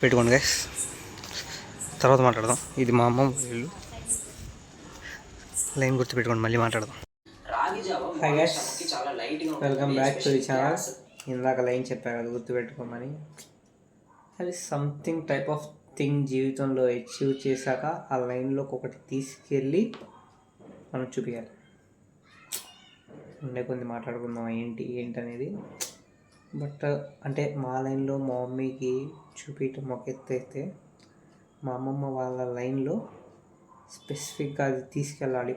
పెట్టుకోండి గైస్, తర్వాత మాట్లాడదాం. ఇది మా అమ్మ ఇల్లు. లైన్ గుర్తు పెట్టుకోండి, మళ్ళీ మాట్లాడదాం. Hi guys, welcome back to the channel. ఇందాక లైన్ చెప్పా కదా గుర్తుపెట్టుకోమని. అది సంథింగ్ టైప్ ఆఫ్ థింగ్ జీవితంలో అచీవ్ చేశాక ఆ లైన్లోకి ఒకటి తీసుకెళ్ళి మనం చూపించాలి. ఉండే కొన్ని మాట్లాడుకుందాం ఏంటి అనేది. బట్ అంటే మా లైన్లో మా మమ్మీకి చూపించడం ఒక ఎత్తు అయితే, మా అమ్మమ్మ వాళ్ళ లైన్లో స్పెసిఫిక్గా అది తీసుకెళ్ళాలి.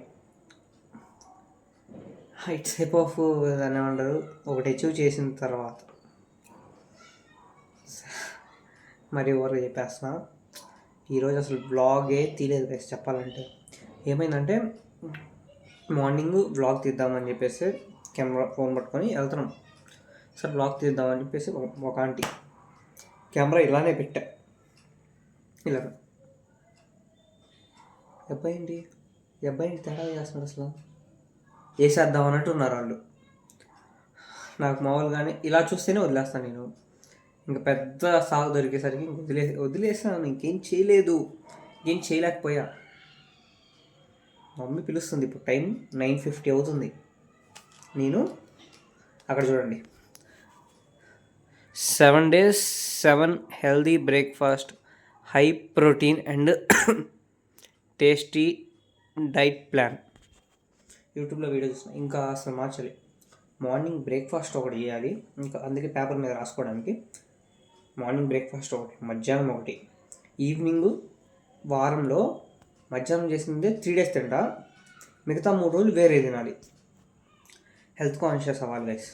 ఇట్స్ టైప్ ఆఫ్ దాన్ని ఏమంటారు, ఒకటి అచీవ్ చేసిన తర్వాత మరి ఎవరు చెప్పేస్తున్నా. ఈరోజు అసలు బ్లాగే తీయలేదు గైస్ చెప్పాలంటే. ఏమైందంటే మార్నింగ్ బ్లాగ్ తీద్దామని చెప్పేసి కెమెరా ఫోన్ పట్టుకొని వెళ్తున్నాం. సార్ బ్లాగ్ తీద్దామని చెప్పేసి ఒక ఆంటీ కెమెరా ఇలానే పెట్టా, ఇలా అబ్బాయి తేడా చేస్తున్నాడు అసలు. వేసేద్దాం అన్నట్టు ఉన్నారు వాళ్ళు. నాకు మామూలుగానే ఇలా చూస్తేనే వదిలేస్తాను నేను. ఇంకా పెద్ద సాగు దొరికేసరికి వదిలేసాను. ఇంకేం చేయలేకపోయా. మమ్మీ పిలుస్తుంది. ఇప్పుడు టైం 9:50 అవుతుంది. నేను అక్కడ చూడండి, 7 days 7 healthy breakfast, high protein and tasty diet plan యూట్యూబ్లో వీడియో చూసిన. ఇంకా అసలు మార్చాలి. మార్నింగ్ బ్రేక్ఫాస్ట్ ఒకటి చేయాలి, ఇంకా అందుకే పేపర్ మీద రాసుకోవడానికి. మార్నింగ్ బ్రేక్ఫాస్ట్ ఒకటి, మధ్యాహ్నం ఒకటి, ఈవినింగ్. వారంలో మధ్యాహ్నం చేసిందే 3 days తింటా, మిగతా 3 రోజులు వేరే తినాలి. హెల్త్ కాన్షియస్ అవ్వాలి గైస్.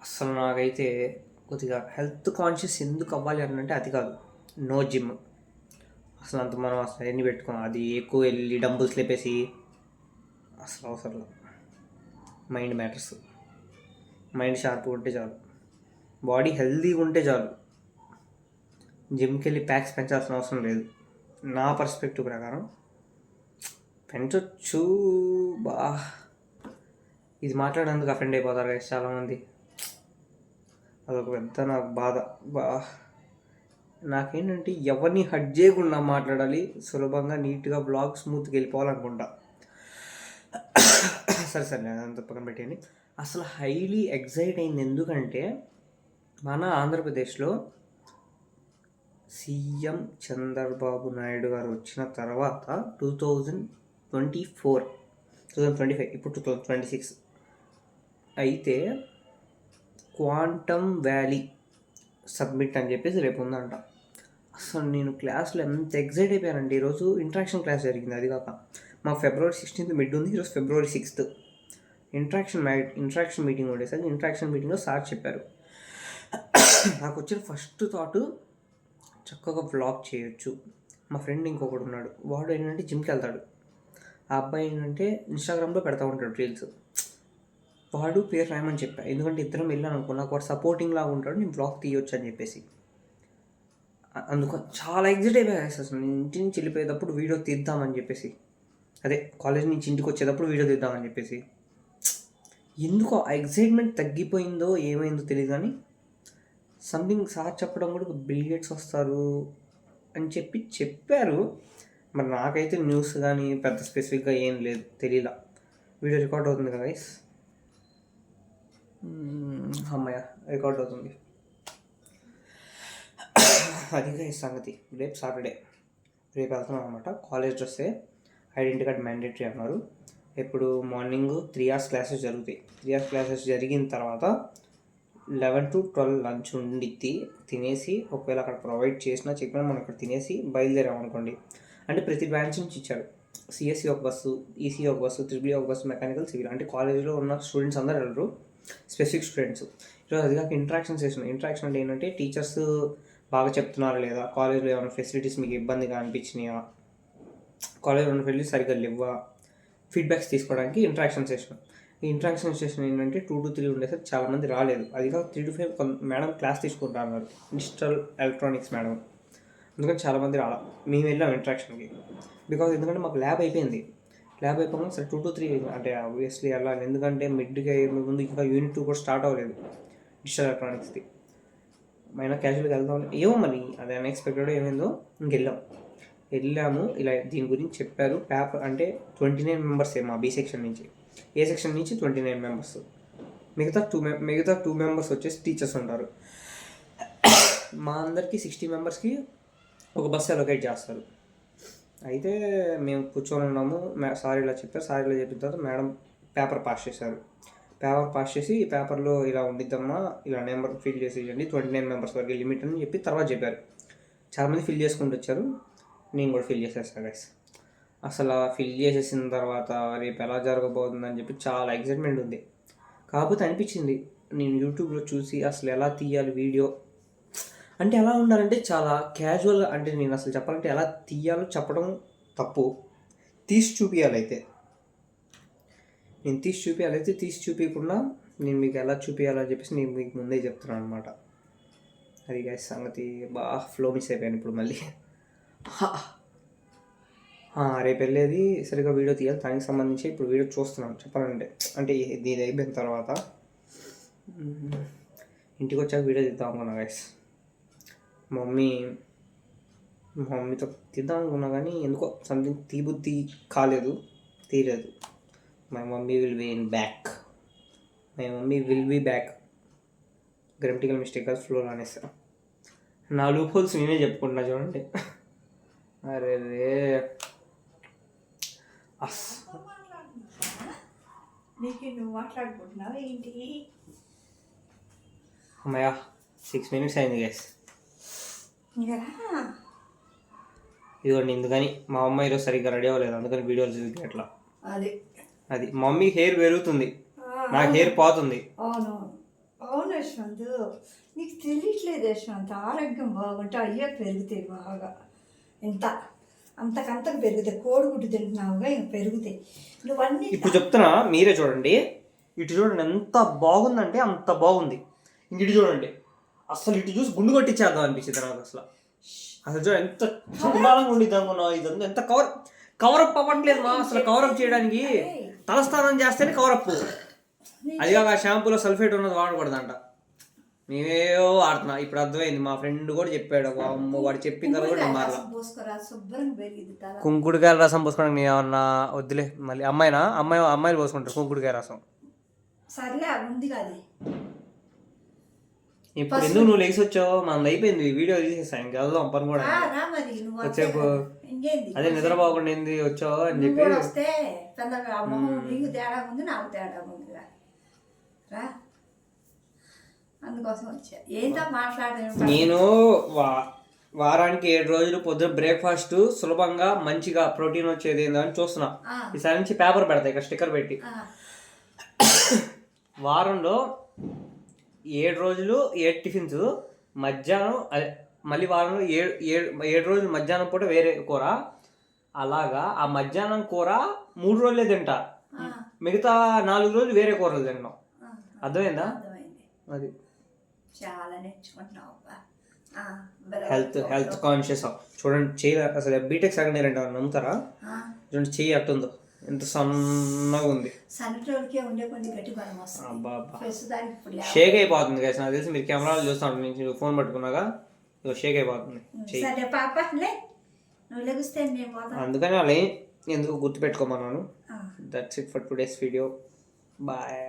అసలు నాకైతే కొద్దిగా హెల్త్ కాన్షియస్ ఎందుకు అవ్వాలి అంటే అది కాదు, నో జిమ్. అసలు అంత మనం అసలు ఎన్ని పెట్టుకోం, అది ఎక్కువ వెళ్ళి డంబుల్స్ లేపేసి అసలు అవసరం. Mind matters. మైండ్ షార్ప్గా ఉంటే చాలు, బాడీ హెల్తీగా ఉంటే చాలు. జిమ్కి వెళ్ళి ప్యాక్స్ పెంచాల్సిన అవసరం లేదు. నా పర్స్పెక్టివ్ ప్రకారం పెంచొచ్చు. ఇది మాట్లాడేందుకు అఫెండ్ అయిపోతారు కదా చాలామంది. అదొక పెద్ద నాకు బాధ. నాకేంటంటే ఎవరిని హట్ చేయకుండా మాట్లాడాలి, సులభంగా నీట్గా బ్లాగ్ స్మూత్గా వెళ్ళిపోవాలనుకుంటా. సరే అదంతా పక్కన పెట్టేయండి. అసలు హైలీ ఎగ్జైట్ అయింది ఎందుకంటే, మన ఆంధ్రప్రదేశ్లో సీఎం చంద్రబాబు నాయుడు గారు వచ్చిన తర్వాత 2024, 2025, ఇప్పుడు 2026 అయితే క్వాంటమ్ వ్యాలీ సబ్మిట్ అని చెప్పేసి రేపు ఉందంట. అసలు నేను క్లాస్లో ఎంత ఎగ్జైట్ అయిపోయానంటే, ఈరోజు ఇంట్రాక్షన్ క్లాస్ జరిగింది. అది కాక మాకు February 16th మిడ్ ఉంది, ఈరోజు February 6th ఇంట్రాక్షన్ మీటింగ్ ఉండేసరికి ఇంట్రాక్షన్ మీటింగ్లో సార్ చెప్పారు. నాకు వచ్చిన ఫస్ట్ థాట్, చక్కగా వ్లాగ్ చేయొచ్చు. మా ఫ్రెండ్ ఇంకొకడు ఉన్నాడు, వాడు ఏంటంటే జిమ్కి వెళ్తాడు. ఆ అబ్బాయి ఏంటంటే ఇన్స్టాగ్రామ్లో పెడతా ఉంటాడు రీల్స్. వాడు పేరు రాయమని చెప్పా, ఎందుకంటే ఇద్దరం వెళ్ళాను అనుకో, నాకు వాడు సపోర్టింగ్ లాగా ఉంటాడు, నేను బ్లాగ్ తీయొచ్చు అని చెప్పేసి. అందుకని చాలా ఎగ్జైట్ అయిపోయా అసలు. నేను ఇంటి నుంచి వెళ్ళిపోయేటప్పుడు వీడియో తీద్దామని చెప్పేసి, అదే కాలేజ్ నుంచి ఇంటికి వచ్చేటప్పుడు వీడియో తీద్దామని చెప్పేసి. ఎందుకో ఆ ఎగ్జైట్మెంట్ తగ్గిపోయిందో ఏమైందో తెలియదు, కానీ సంథింగ్ సార్ చెప్పడం కూడా బిల్ గేట్స్ వస్తారు అని చెప్పారు. మరి నాకైతే న్యూస్ కానీ పెద్ద స్పెసిఫిక్గా ఏం లేదు, తెలియలా. వీడియో రికార్డ్ అవుతుంది కదా గైస్, అమ్మయ్య రికార్డ్ అవుతుంది. అది గైస్ సంగతి. రేపు సాటర్డే, రేపు వెళ్తున్నాం అనమాట. కాలేజ్ డ్రెస్సే, ఐడెంటిటీ కార్డ్ మ్యాండేటరీ అన్నారు. ఎప్పుడు మార్నింగ్ 3 hours క్లాసెస్ జరుగుతాయి. 3 hours క్లాసెస్ జరిగిన తర్వాత 11 to 12 లంచ్ ఉండిద్ది. తినేసి ఒకవేళ అక్కడ ప్రొవైడ్ చేసినా చెప్పినా మనం అక్కడ తినేసి బయలుదేరామనుకోండి. అంటే ప్రతి బ్రాంచ్ నుంచి ఇచ్చారు. సిఎస్సి ఒక బస్సు, ఈసీ ఒక బస్సు, ట్రిపుల్ ఒక బస్సు, మెకానికల్, సివిల్. అంటే కాలేజ్లో ఉన్న స్టూడెంట్స్ అందరూ వెళ్ళరు, స్పెసిఫిక్ స్టూడెంట్స్. ఈరోజు అది కాక ఇంట్రాక్షన్ చేసిన. ఇంట్రాక్షన్ అంటే ఏంటంటే టీచర్స్ బాగా చెప్తున్నారా లేదా, కాలేజ్లో ఏమైనా ఫెసిలిటీస్ మీకు ఇబ్బందిగా అనిపించినాయా, కాలేజ్లో ఉన్న ఫెసిలిటీస్ సరిగ్గా లేవా, ఫీడ్బ్యాక్స్ తీసుకోవడానికి ఇంట్రాక్షన్ సెషన్. ఈ ఇంట్రాక్షన్ సెషన్ ఏంటంటే 2 to 3 ఉండేసరికి చాలామంది రాలేదు. అది కాక 3 to 5 మేడం క్లాస్ తీసుకుంటా అన్నారు, డిజిటల్ ఎలక్ట్రానిక్స్ మేడం. అందుకని చాలామంది రాలా. మేము వెళ్ళాం ఇంట్రాక్షన్కి, బికాజ్ ఎందుకంటే మాకు ల్యాబ్ అయిపోయింది. ల్యాబ్ అయిపోయినా సరే 2 to 3 అంటే ఆబ్వియస్లీ వెళ్ళాలి, ఎందుకంటే మిడ్గా ముందు ఇంకా యూనిట్ 2 కూడా స్టార్ట్ అవ్వలేదు డిజిటల్ ఎలక్ట్రానిక్స్ది. అయినా క్యాజువల్గా వెళ్దాం ఏమో మరి అది అన్ఎక్స్పెక్టెడ్ ఏమైందో వెళ్ళాము. ఇలా దీని గురించి చెప్పారు. పేపర్ అంటే 29 మెంబర్సే మా బి సెక్షన్ నుంచి. ఏ సెక్షన్ నుంచి 29 మెంబర్స్. మిగతా టూ మెంబర్స్ వచ్చేసి టీచర్స్ ఉంటారు. మా అందరికీ 60 మెంబర్స్కి ఒక బస్సు అలొకేట్ చేస్తారు. అయితే మేము కూర్చొని ఉన్నాము. సార్ ఇలా చెప్పారు. సార్ ఇలా చెప్పిన తర్వాత మేడం పేపర్ పాస్ చేశారు. పేపర్ పాస్ చేసి ఈ పేపర్లో ఇలా ఉండిద్దమ్మా, ఇలా నెంబర్ ఫిల్ చేసి ఇవ్వండి, 29 మెంబర్స్ వరకు లిమిట్ అని చెప్పి తర్వాత చెప్పారు. చాలామంది ఫిల్ చేసుకుంటూ వచ్చారు. నేను కూడా ఫిల్ చేసేసాను గైస్. అసలు ఫిల్ చేసేసిన తర్వాత రేపు ఎలా జరగబోతుందని చెప్పి చాలా ఎక్సైట్మెంట్ ఉంది. కాకపోతే అనిపించింది నేను యూట్యూబ్లో చూసి అసలు ఎలా తీయాలి వీడియో అంటే ఎలా ఉండాలంటే చాలా క్యాజువల్గా, అంటే నేను అసలు చెప్పాలంటే ఎలా తీయాలో చెప్పడం తప్పు, తీసి చూపించాలైతే నేను తీసి చూపించకుండా నేను మీకు ఎలా చూపించాలని చెప్పేసి నేను మీకు ముందే చెప్తున్నాను అనమాట. అది గైస్ సంగతి. బాగా ఫ్లో మిస్ అయిపోయాను ఇప్పుడు మళ్ళీ. రేపు వెళ్ళేది సరిగ్గా వీడియో తీయాలి. దానికి సంబంధించి ఇప్పుడు వీడియో చూస్తున్నాను చెప్పాలంటే. అంటే ఇది అయిపోయిన తర్వాత ఇంటికి వచ్చాక వీడియో తీద్దాం అనుకున్నా గైస్. మా మమ్మీతో తీద్దాం అనుకున్నా కానీ ఎందుకో సంథింగ్ తీయలేదు. My mummy will be back. Grammatical mistake కాదు, ఫ్లోలో అనేసా. నా లూప్ హోల్స్ నేనే చెప్పుకుంటున్నా చూడండి. అరే రే అమ్మయ్యా 6 minutes అయింది గైస్. ఇదిగోండి ఎందుకని మా అమ్మ ఈరోజు సరిగ్గా రెడీ అవ్వలేదు, అందుకని వీడియోలు చూసి అట్లా. అది మమ్మీ హెయిర్ పెరుగుతుంది, నాకు హెయిర్ పోతుంది. అవును యశ్వంత్, నీకు తెలియట్లేదు యశ్వంత్. ఆరోగ్యం బాగుంటే అయ్యే పెరుగుతాయి బాగా. అంతకంతకు పెరుగుతాయి. కోడిగుడ్డు తింటున్నావుగా ఇంక పెరుగుతాయి నువ్వన్నీ. ఇప్పుడు చెప్తున్నా, మీరే చూడండి. ఇటు చూడండి ఎంత బాగుందంటే అంత బాగుంది. ఇంక ఇటు చూడండి, అసలు ఇటు చూసి గుండు కొట్టించేద్దాం అనిపించింది నాకు. అసలు చూడ ఎంత చూడాలని ఉండిద్ది అనుకున్నావు. ఇదంతా ఎంత కవరప్ అవ్వట్లేదు మా. అసలు కవరప్ చేయడానికి తలస్నానం చేస్తేనే కవరప్. అది కాక షాంపూలో సల్ఫేట్ ఉన్నది వాడకూడదంట. మేమేవో వాడుతున్నా. ఇప్పుడు అర్థమైంది, మా ఫ్రెండ్ కూడా చెప్పాడు. అమ్మ వాడు చెప్పిన తర్వాత కూడా మారలా. కుంకుడుకాయల రసం పోసుకోవడానికి నేను ఏమన్నా వద్దులే. మళ్ళీ అమ్మాయిలు పోసుకుంటారు కుంకుడుకాయ రసం. సర్లే ఉంది కాదు. ఇప్పుడు ఎందుకు నువ్వు లేచి వచ్చావు? మనది అయిపోయింది, వీడియో తీసేస్తాను. ఇంక వెళ్దాం పని కూడా. వచ్చేపు అదే నిద్రపోకుండా ఏంది వచ్చావు అని చెప్పి నేను వారానికి 7 రోజులు పొద్దున బ్రేక్ఫాస్ట్ సులభంగా మంచిగా ప్రోటీన్ వచ్చేది ఏందో అని చూస్తున్నా. ఈసారి నుంచి పేపర్ పెడతా ఇక్కడ స్టిక్కర్ పెట్టి. వారంలో 7 రోజులు 7 టిఫిన్స్, మధ్యాహ్నం మళ్ళీ వారంలో 7 రోజులు మధ్యాహ్నం పూట వేరే కూర. అలాగా ఆ మధ్యాహ్నం కూర 3 రోజులే తింటా, మిగతా 4 రోజులు వేరే కూరలు తింటాం. అర్థమైందా? అది చాలా నేర్చుకుంటున్నావు. Health conscious. చూడండి చెయ్యి అసలు బీటెక్ సెకండ్ ఇయర్ అంటే నమ్ముతారా? చూడండి చెయ్యి అట్టుందో, ఎంత సన్నగా ఉంది. షేక్ అయిపోతుంది కదా నాకు తెలిసి. మీరు కెమెరాలు చూస్తాను, నేను ఫోన్ పట్టుకున్నాగా షేక్ అయిపోతుంది చెయ్యి. అందుకని అలా ఎందుకు గుర్తుపెట్టుకోమన్నాను. That's it for today's video. Bye.